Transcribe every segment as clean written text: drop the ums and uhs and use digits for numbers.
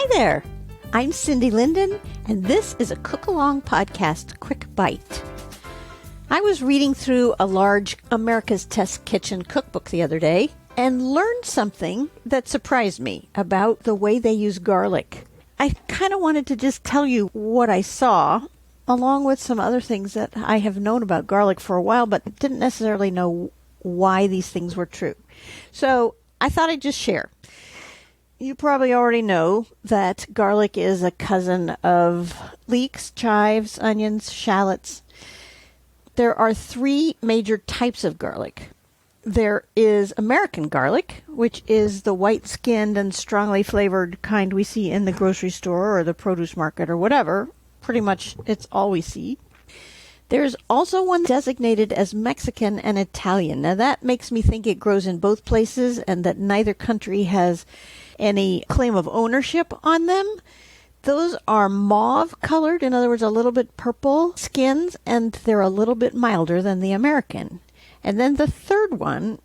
there. I'm Cindy Linden, and this is a Cookalong podcast quick bite. I was reading through a large America's Test Kitchen cookbook the other day and learned something that surprised me about the way they use garlic. I kind of wanted to just tell you what I saw, along with some other things that I have known about garlic for a while, but didn't necessarily know why these things were true. So I thought I'd just share. You probably already know that garlic is a cousin of leeks, chives, onions, shallots. There are three major types of garlic. There is American garlic, which is the white-skinned and strongly flavored kind we see in the grocery store or the produce market or whatever. Pretty much it's all we see. There's also one designated as Mexican and Italian. Now that makes me think it grows in both places and that neither country has any claim of ownership on them. Those are mauve colored, in other words, a little bit purple skins, and they're a little bit milder than the American. And then the third one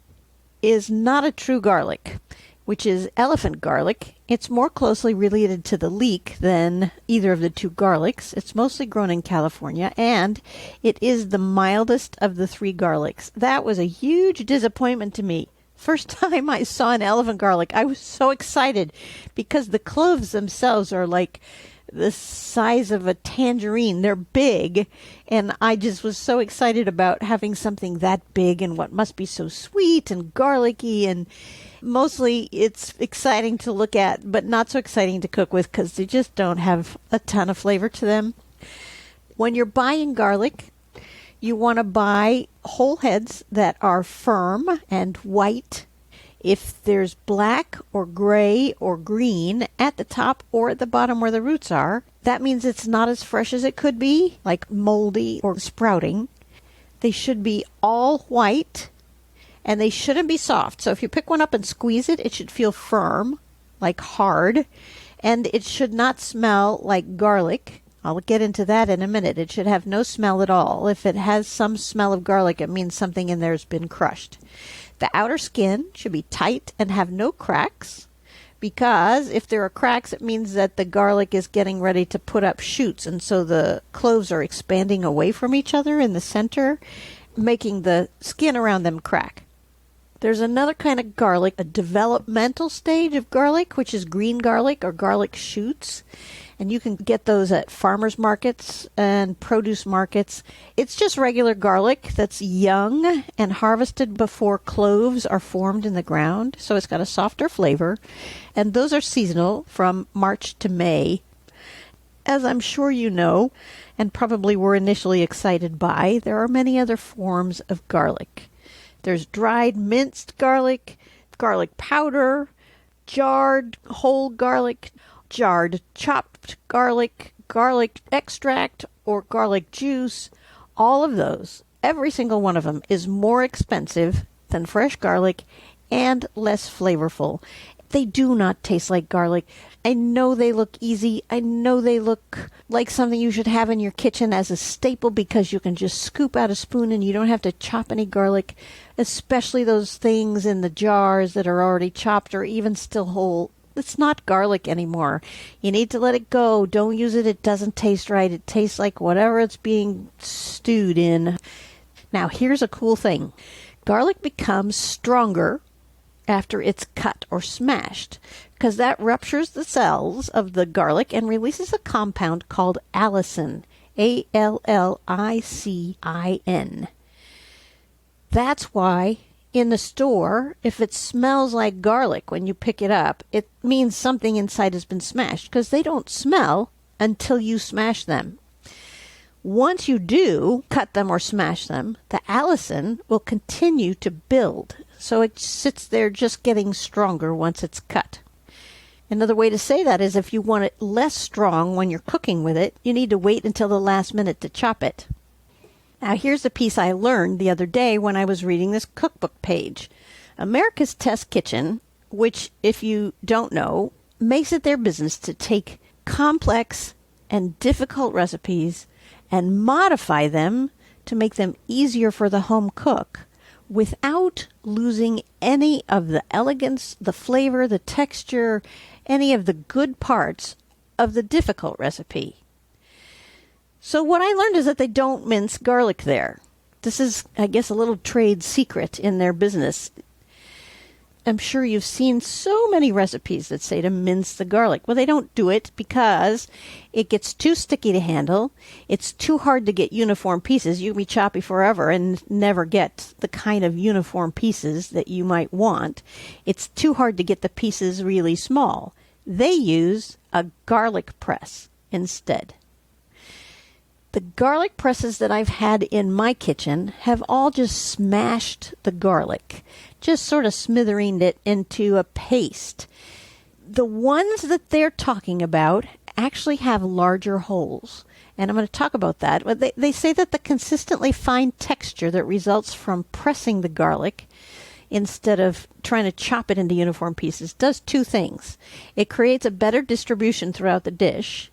is not a true garlic, which is elephant garlic. It's more closely related to the leek than either of the two garlics. It's mostly grown in California, and it is the mildest of the three garlics. That was a huge disappointment to me. First time I saw an elephant garlic, I was so excited because the cloves themselves are like the size of a tangerine. They're big, and I just was so excited about having something that big and what must be so sweet and garlicky, and mostly it's exciting to look at, but not so exciting to cook with because they just don't have a ton of flavor to them. When you're buying garlic, you want to buy whole heads that are firm and white. If there's black or gray or green at the top or at the bottom where the roots are, that means it's not as fresh as it could be, like moldy or sprouting. They should be all white, and they shouldn't be soft. So if you pick one up and squeeze it, it should feel firm, like hard, and it should not smell like garlic. I'll get into that in a minute. It should have no smell at all. If it has some smell of garlic, it means something in there has been crushed. The outer skin should be tight and have no cracks, because if there are cracks, it means that the garlic is getting ready to put up shoots, and so the cloves are expanding away from each other in the center, making the skin around them crack. There's another kind of garlic, a developmental stage of garlic, which is green garlic or garlic shoots. And you can get those at farmers markets and produce markets. It's just regular garlic that's young and harvested before cloves are formed in the ground. So it's got a softer flavor. And those are seasonal from March to May. As I'm sure you know, and probably were initially excited by, there are many other forms of garlic. There's dried minced garlic, garlic powder, jarred whole garlic, jarred chopped garlic, garlic extract, or garlic juice. All of those, every single one of them, is more expensive than fresh garlic and less flavorful. They do not taste like garlic. I know they look easy. I know they look like something you should have in your kitchen as a staple because you can just scoop out a spoon and you don't have to chop any garlic, especially those things in the jars that are already chopped or even still whole. It's not garlic anymore. You need to let it go. Don't use it. It doesn't taste right. It tastes like whatever it's being stewed in. Now, here's a cool thing. Garlic becomes stronger after it's cut or smashed, because that ruptures the cells of the garlic and releases a compound called allicin, A-L-L-I-C-I-N. That's why in the store, if it smells like garlic when you pick it up, it means something inside has been smashed, because they don't smell until you smash them. Once you do cut them or smash them, the allicin will continue to build. So it sits there just getting stronger once it's cut. Another way to say that is if you want it less strong when you're cooking with it, you need to wait until the last minute to chop it. Now here's a piece I learned the other day when I was reading this cookbook page. America's Test Kitchen, which if you don't know, makes it their business to take complex and difficult recipes and modify them to make them easier for the home cook without losing any of the elegance, the flavor, the texture, any of the good parts of the difficult recipe. So what I learned is that they don't mince garlic there. This is, I guess, a little trade secret in their business. I'm sure you've seen so many recipes that say to mince the garlic. Well, they don't do it because it gets too sticky to handle. It's too hard to get uniform pieces. You can be choppy forever and never get the kind of uniform pieces that you might want. It's too hard to get the pieces really small. They use a garlic press instead. The garlic presses that I've had in my kitchen have all just smashed the garlic, just sort of smithering it into a paste. The ones that they're talking about actually have larger holes, and I'm going to talk about that. But they say that the consistently fine texture that results from pressing the garlic instead of trying to chop it into uniform pieces does two things. It creates a better distribution throughout the dish,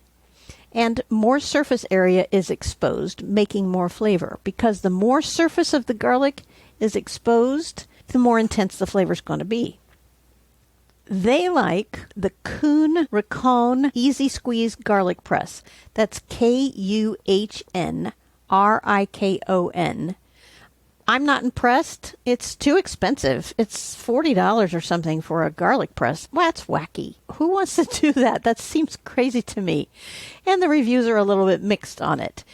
and more surface area is exposed, making more flavor. Because the more surface of the garlic is exposed, the more intense the flavor is going to be. They like the Cookalong Easy Squeeze Garlic Press. That's Kuhnrikon. I'm not impressed. It's too expensive. It's $40 or something for a garlic press. Well, that's wacky. Who wants to do that? That seems crazy to me. And the reviews are a little bit mixed on it.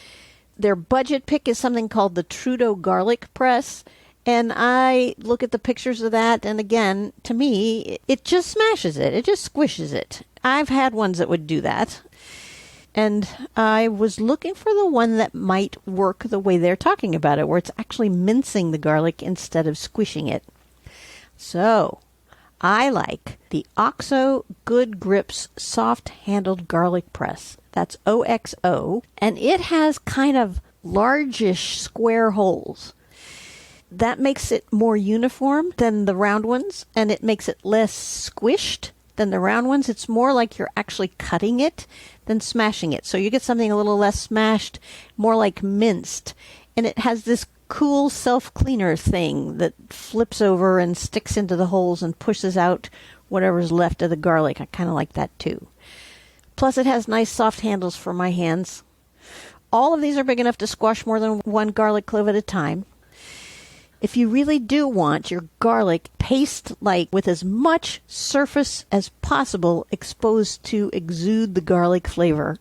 Their budget pick is something called the Trudeau Garlic Press. And I look at the pictures of that, and again, to me, it just smashes it. It just squishes it. I've had ones that would do that. And I was looking for the one that might work the way they're talking about it, where it's actually mincing the garlic instead of squishing it. So, I like the OXO Good Grips Soft-Handled Garlic Press. That's OXO. And it has kind of largish square holes. That makes it more uniform than the round ones, and it makes it less squished than the round ones. It's more like you're actually cutting it than smashing it. So you get something a little less smashed, more like minced. And it has this cool self-cleaner thing that flips over and sticks into the holes and pushes out whatever's left of the garlic. I kind of like that too. Plus it has nice soft handles for my hands. All of these are big enough to squash more than one garlic clove at a time. If you really do want your garlic paste-like with as much surface as possible exposed to exude the garlic flavor,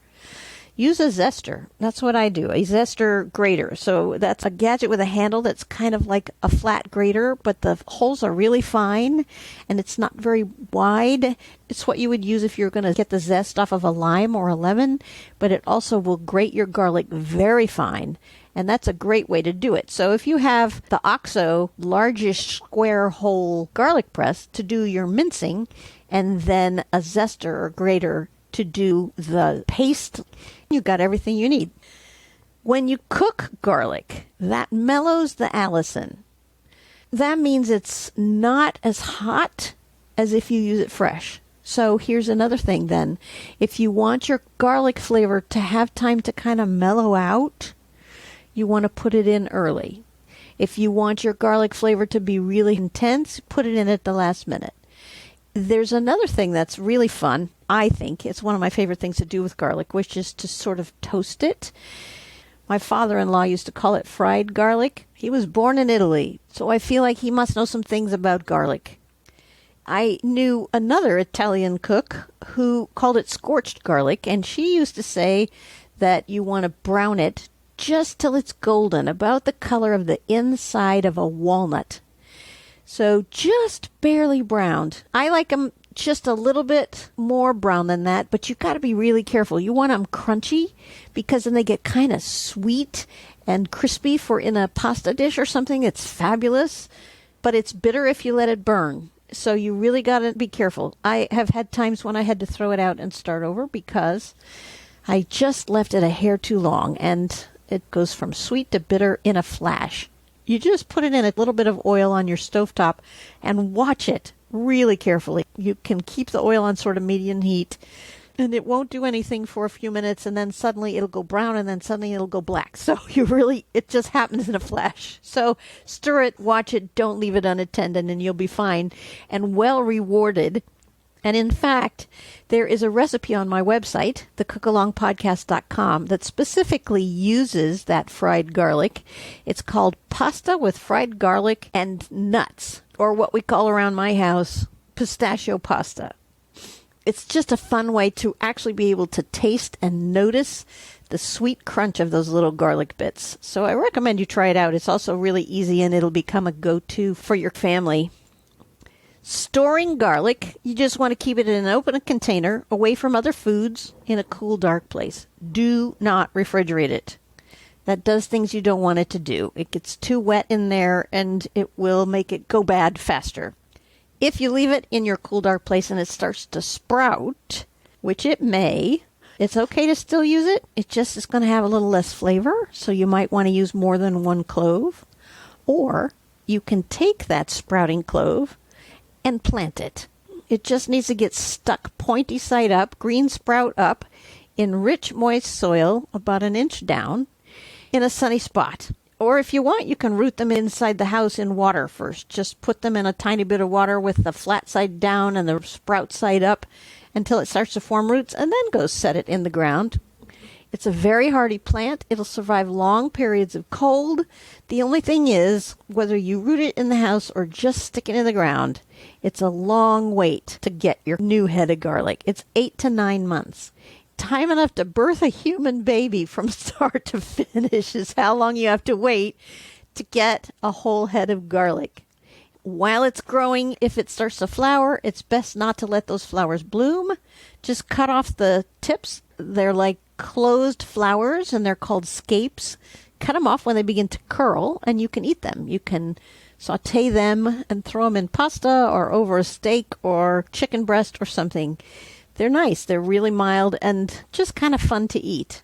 use a zester. That's what I do, a zester grater. So that's a gadget with a handle that's kind of like a flat grater, but the holes are really fine and it's not very wide. It's what you would use if you're going to get the zest off of a lime or a lemon, but it also will grate your garlic very fine. And that's a great way to do it. So if you have the OXO largish square hole garlic press to do your mincing, and then a zester or grater to do the paste, you got everything you need. When you cook garlic, that mellows the allicin. That means it's not as hot as if you use it fresh. So here's another thing then. If you want your garlic flavor to have time to kind of mellow out, you want to put it in early. If you want your garlic flavor to be really intense, put it in at the last minute. There's another thing that's really fun, I think. It's one of my favorite things to do with garlic, which is to sort of toast it. My father-in-law used to call it fried garlic. He was born in Italy, so I feel like he must know some things about garlic. I knew another Italian cook who called it scorched garlic, and she used to say that you want to brown it just till it's golden, about the color of the inside of a walnut. So just barely browned. I like them just a little bit more brown than that, but you got to be really careful. You want them crunchy because then they get kind of sweet and crispy for in a pasta dish or something. It's fabulous, but it's bitter if you let it burn. So you really got to be careful. I have had times when I had to throw it out and start over because I just left it a hair too long, and it goes from sweet to bitter in a flash. You just put it in a little bit of oil on your stovetop and watch it really carefully. You can keep the oil on sort of medium heat, and it won't do anything for a few minutes, and then suddenly it'll go brown, and then suddenly it'll go black. So it just happens in a flash. So stir it, watch it, don't leave it unattended, and you'll be fine and well rewarded And in fact, there is a recipe on my website, thecookalongpodcast.com, that specifically uses that fried garlic. It's called pasta with fried garlic and nuts, or what we call around my house, pistachio pasta. It's just a fun way to actually be able to taste and notice the sweet crunch of those little garlic bits. So I recommend you try it out. It's also really easy, and it'll become a go-to for your family. Storing garlic, you just want to keep it in an open container, away from other foods, in a cool, dark place. Do not refrigerate it. That does things you don't want it to do. It gets too wet in there, and it will make it go bad faster. If you leave it in your cool, dark place and it starts to sprout, which it may, it's okay to still use it. It just is going to have a little less flavor, so you might want to use more than one clove. Or you can take that sprouting clove and plant it. It just needs to get stuck pointy side up, green sprout up, in rich, moist soil, about an inch down, in a sunny spot. Or if you want, you can root them inside the house in water first. Just put them in a tiny bit of water with the flat side down and the sprout side up until it starts to form roots, and then go set it in the ground. It's a very hardy plant. It'll survive long periods of cold. The only thing is, whether you root it in the house or just stick it in the ground, it's a long wait to get your new head of garlic. It's 8 to 9 months. Time enough to birth a human baby from start to finish is how long you have to wait to get a whole head of garlic. While it's growing, if it starts to flower, it's best not to let those flowers bloom. Just cut off the tips. They're like closed flowers, and they're called scapes. Cut them off when they begin to curl, and you can eat them. You can saute them and throw them in pasta or over a steak or chicken breast or something. They're nice. They're really mild and just kind of fun to eat.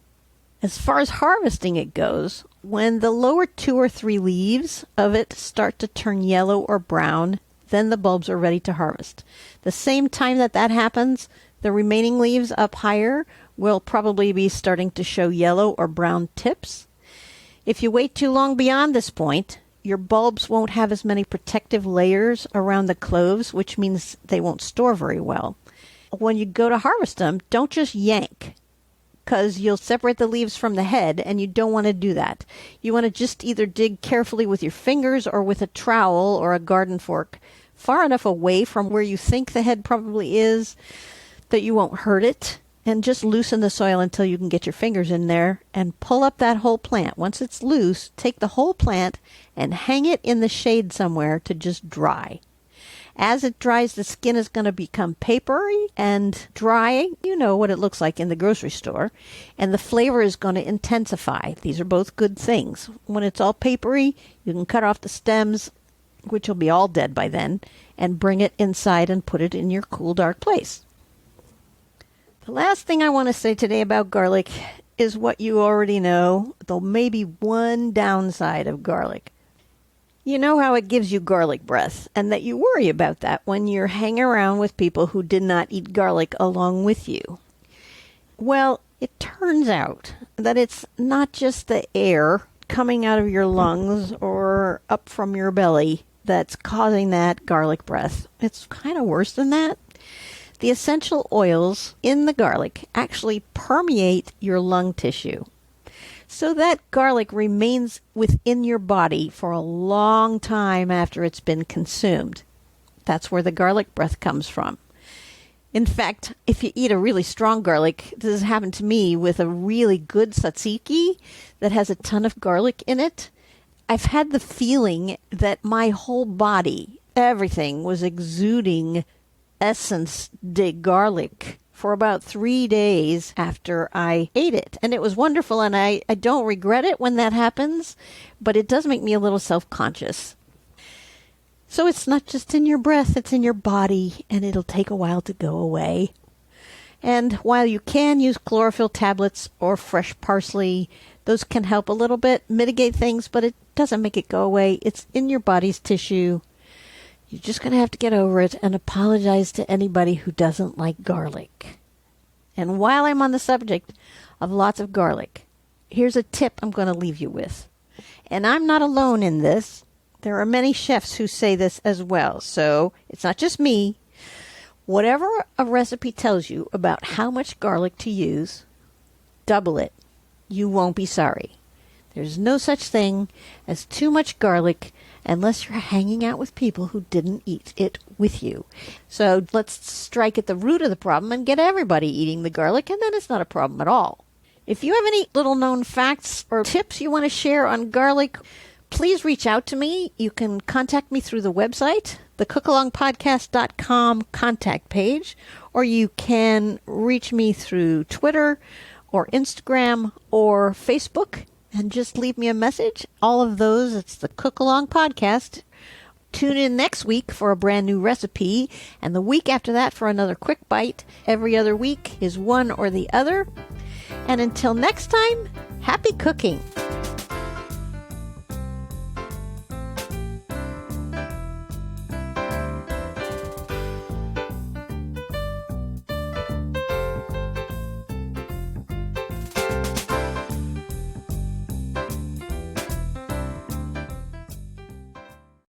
As far as harvesting it goes, when the lower 2 or 3 leaves of it start to turn yellow or brown, then the bulbs are ready to harvest. The same time that happens, the remaining leaves up higher will probably be starting to show yellow or brown tips. If you wait too long beyond this point, your bulbs won't have as many protective layers around the cloves, which means they won't store very well. When you go to harvest them, don't just yank, because you'll separate the leaves from the head, and you don't want to do that. You want to just either dig carefully with your fingers or with a trowel or a garden fork, far enough away from where you think the head probably is that you won't hurt it, and just loosen the soil until you can get your fingers in there and pull up that whole plant. Once it's loose, take the whole plant and hang it in the shade somewhere to just dry. As it dries, the skin is going to become papery and dry. You know what it looks like in the grocery store. And the flavor is going to intensify. These are both good things. When it's all papery, you can cut off the stems, which will be all dead by then, and bring it inside and put it in your cool, dark place. The last thing I want to say today about garlic is what you already know, though maybe one downside of garlic. You know how it gives you garlic breath, and that you worry about that when you're hanging around with people who did not eat garlic along with you. Well, it turns out that it's not just the air coming out of your lungs or up from your belly that's causing that garlic breath. It's kind of worse than that. The essential oils in the garlic actually permeate your lung tissue, so that garlic remains within your body for a long time after it's been consumed. That's where the garlic breath comes from. In fact, if you eat a really strong garlic, this has happened to me with a really good tzatziki that has a ton of garlic in it. I've had the feeling that my whole body, everything was exuding essence de garlic for about 3 days after I ate it. And it was wonderful, and I don't regret it when that happens, but it does make me a little self-conscious. So it's not just in your breath, it's in your body, and it'll take a while to go away. And while you can use chlorophyll tablets or fresh parsley, those can help a little bit mitigate things, but it doesn't make it go away. It's in your body's tissue. You're just going to have to get over it and apologize to anybody who doesn't like garlic. And while I'm on the subject of lots of garlic, here's a tip I'm going to leave you with. And I'm not alone in this. There are many chefs who say this as well, so it's not just me. Whatever a recipe tells you about how much garlic to use, double it. You won't be sorry. There's no such thing as too much garlic unless you're hanging out with people who didn't eat it with you. So let's strike at the root of the problem and get everybody eating the garlic, and then it's not a problem at all. If you have any little known facts or tips you want to share on garlic, please reach out to me. You can contact me through the website, the cookalongpodcast.com contact page, or you can reach me through Twitter or Instagram or Facebook and just leave me a message. All of those, it's the Cookalong Podcast. Tune in next week for a brand new recipe, and the week after that for another quick bite. Every other week is one or the other. And until next time, happy cooking.